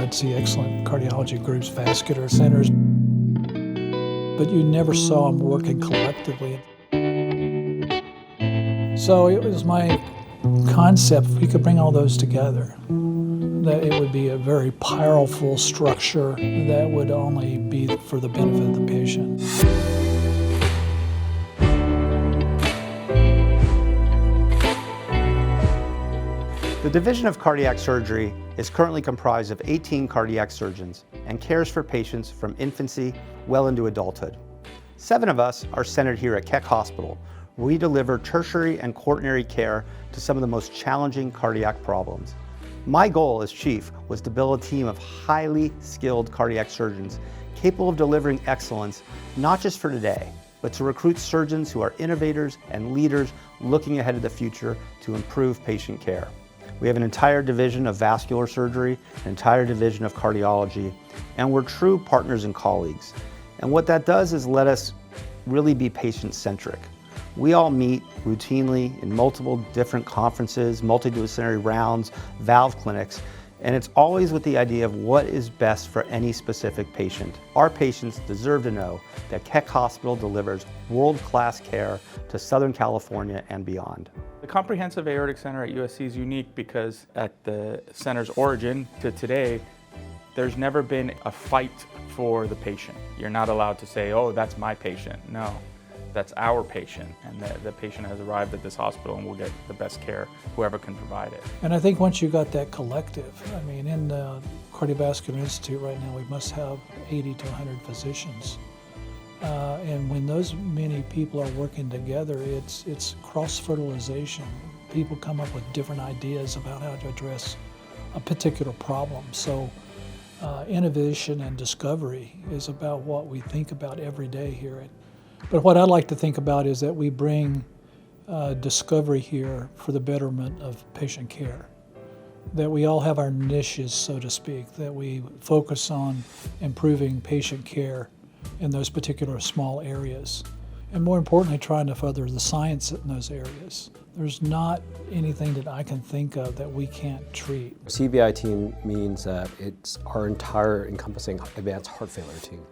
I'd see excellent cardiology groups, vascular centers, but you never saw them working collectively. So it was my concept, if we could bring all those together, that it would be a very powerful structure that would only be for the benefit of the patient. The Division of Cardiac Surgery is currently comprised of 18 cardiac surgeons and cares for patients from infancy well into adulthood. 7 of us are centered here at Keck Hospital, where we deliver tertiary and quaternary care to some of the most challenging cardiac problems. My goal as chief was to build a team of highly skilled cardiac surgeons capable of delivering excellence, not just for today, but to recruit surgeons who are innovators and leaders looking ahead to the future to improve patient care. We have an entire division of vascular surgery, an entire division of cardiology, and we're true partners and colleagues. And what that does is let us really be patient-centric. We all meet routinely in multiple different conferences, multidisciplinary rounds, valve clinics, and it's always with the idea of what is best for any specific patient. Our patients deserve to know that Keck Hospital delivers world-class care to Southern California and beyond. The Comprehensive Aortic Center at USC is unique because at the center's origin to today, there's never been a fight for the patient. You're not allowed to say, oh, that's my patient. No, that's our patient, and the patient has arrived at this hospital and will get the best care, whoever can provide it. And I think once you got that collective, I mean, in the Cardiovascular Institute right now, we must have 80 to 100 physicians. And when those many people are working together, it's cross-fertilization. People come up with different ideas about how to address a particular problem. So innovation and discovery is about what we think about every day here. But what I like to think about is that we bring discovery here for the betterment of patient care. That we all have our niches, so to speak, that we focus on improving patient care in those particular small areas. And more importantly, trying to further the science in those areas. There's not anything that I can think of that we can't treat. CVI team means that it's our entire encompassing advanced heart failure team.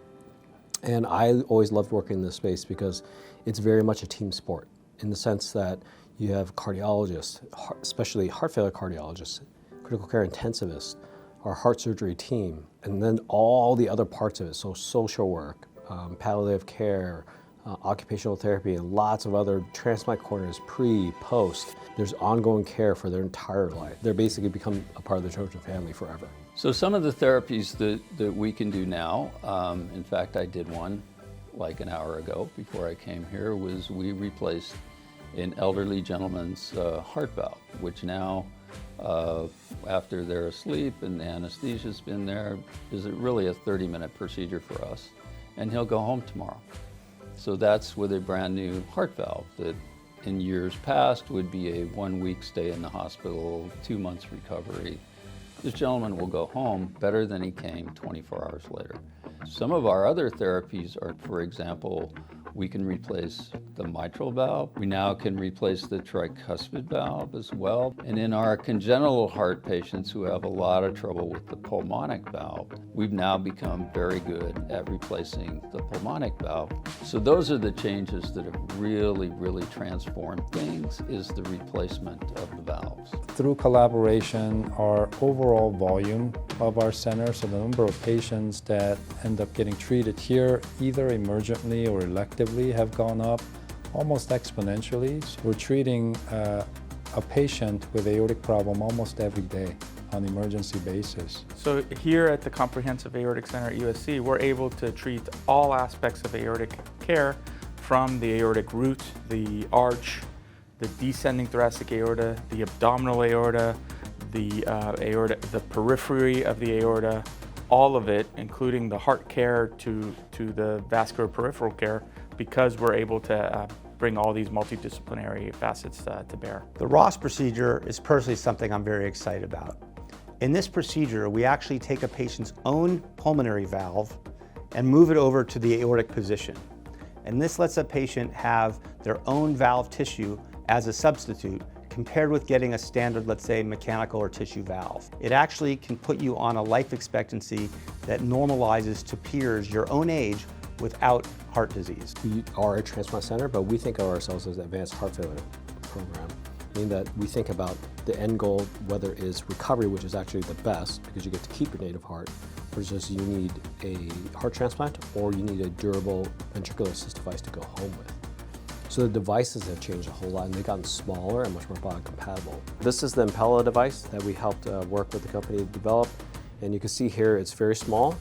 And I always loved working in this space because it's very much a team sport in the sense that you have cardiologists, especially heart failure cardiologists, critical care intensivists, our heart surgery team, and then all the other parts of it, so social work, palliative care, occupational therapy, and lots of other transplant coordinators, pre, post. There's ongoing care for their entire life. They're basically become a part of the chosen family forever. So some of the therapies that we can do now, in fact I did one like an hour ago before I came here, was we replaced an elderly gentleman's heart valve, which now after they're asleep and the anesthesia's been there, is really a 30-minute procedure for us, and he'll go home tomorrow. So that's with a brand new heart valve that in years past would be a 1-week stay in the hospital, 2 months recovery. This gentleman will go home better than he came 24 hours later. Some of our other therapies are, for example, we can replace the mitral valve. We now can replace the tricuspid valve as well. And in our congenital heart patients who have a lot of trouble with the pulmonic valve, we've now become very good at replacing the pulmonic valve. So those are the changes that have really, really transformed things, is the replacement of the valves. Through collaboration, our overall volume of our center, so the number of patients that end up getting treated here, either emergently or electively, have gone up almost exponentially. We're treating a patient with aortic problem almost every day on an emergency basis. So here at the Comprehensive Aortic Center at USC, we're able to treat all aspects of aortic care, from the aortic root, the arch, the descending thoracic aorta, the abdominal aorta, the aorta, the periphery of the aorta, all of it, including the heart care to the vascular peripheral care, because we're able to bring all these multidisciplinary facets to bear. The Ross procedure is personally something I'm very excited about. In this procedure, we actually take a patient's own pulmonary valve and move it over to the aortic position. And this lets a patient have their own valve tissue as a substitute, compared with getting a standard, let's say, mechanical or tissue valve. It actually can put you on a life expectancy that normalizes to peers your own age without heart disease. We are a transplant center, but we think of ourselves as an advanced heart failure program, meaning that we think about the end goal, whether it is recovery, which is actually the best because you get to keep your native heart, versus you need a heart transplant or you need a durable ventricular assist device to go home with. So the devices have changed a whole lot and they've gotten smaller and much more biocompatible. This is the Impella device that we helped work with the company to develop. And you can see here it's very small,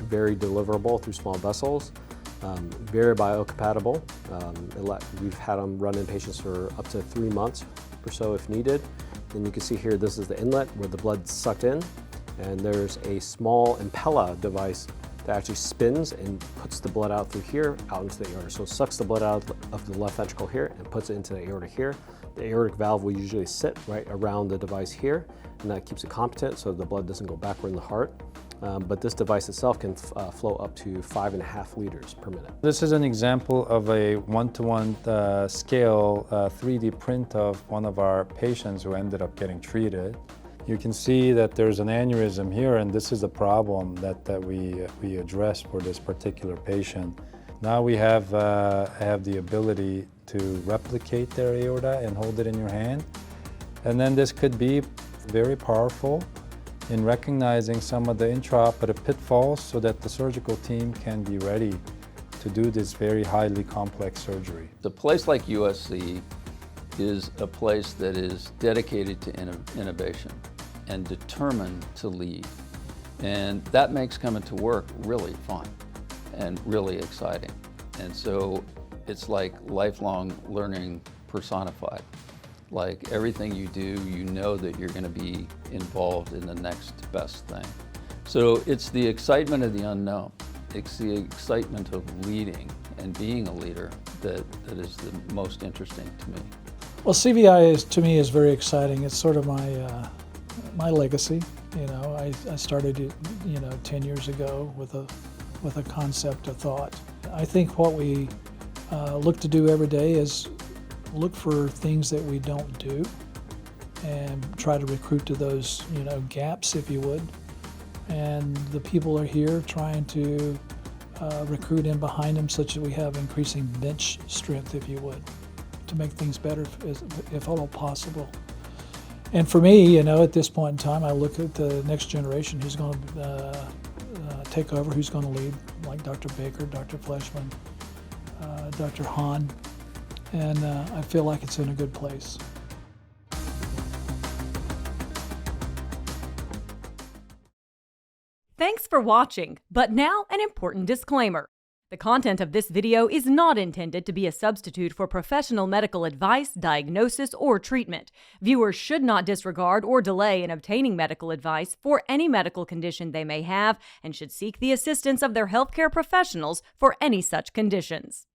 very deliverable through small vessels, very biocompatible. We've had them run in patients for up to 3 months or so if needed. And you can see here this is the inlet where the blood's sucked in. And there's a small Impella device that actually spins and puts the blood out through here, out into the aorta. So it sucks the blood out of the left ventricle here and puts it into the aorta here. The aortic valve will usually sit right around the device here, and that keeps it competent so the blood doesn't go backward in the heart. But this device itself can flow up to 5.5 liters per minute. This is an example of a one-to-one scale 3D print of one of our patients who ended up getting treated. You can see that there's an aneurysm here, and this is a problem that we addressed for this particular patient. Now we have the ability to replicate their aorta and hold it in your hand. And then this could be very powerful in recognizing some of the intraoperative pitfalls so that the surgical team can be ready to do this very highly complex surgery. A place like USC is a place that is dedicated to innovation and determined to lead. And that makes coming to work really fun and really exciting. And so it's like lifelong learning personified. Like everything you do, you know that you're going to be involved in the next best thing. So it's the excitement of the unknown. It's the excitement of leading and being a leader that is the most interesting to me. Well, CVI to me is very exciting. It's sort of my legacy. You know, I started it, 10 years ago with a concept, a thought. I think what we look to do every day is look for things that we don't do and try to recruit to those, gaps, if you would. And the people are here trying to recruit in behind them such that we have increasing bench strength, if you would, to make things better if at all possible. And for me, at this point in time, I look at the next generation who's going to take over, who's going to lead, like Dr. Baker, Dr. Fleshman, Dr. Hahn, and I feel like it's in a good place. Thanks for watching, but now an important disclaimer. The content of this video is not intended to be a substitute for professional medical advice, diagnosis, or treatment. Viewers should not disregard or delay in obtaining medical advice for any medical condition they may have and should seek the assistance of their healthcare professionals for any such conditions.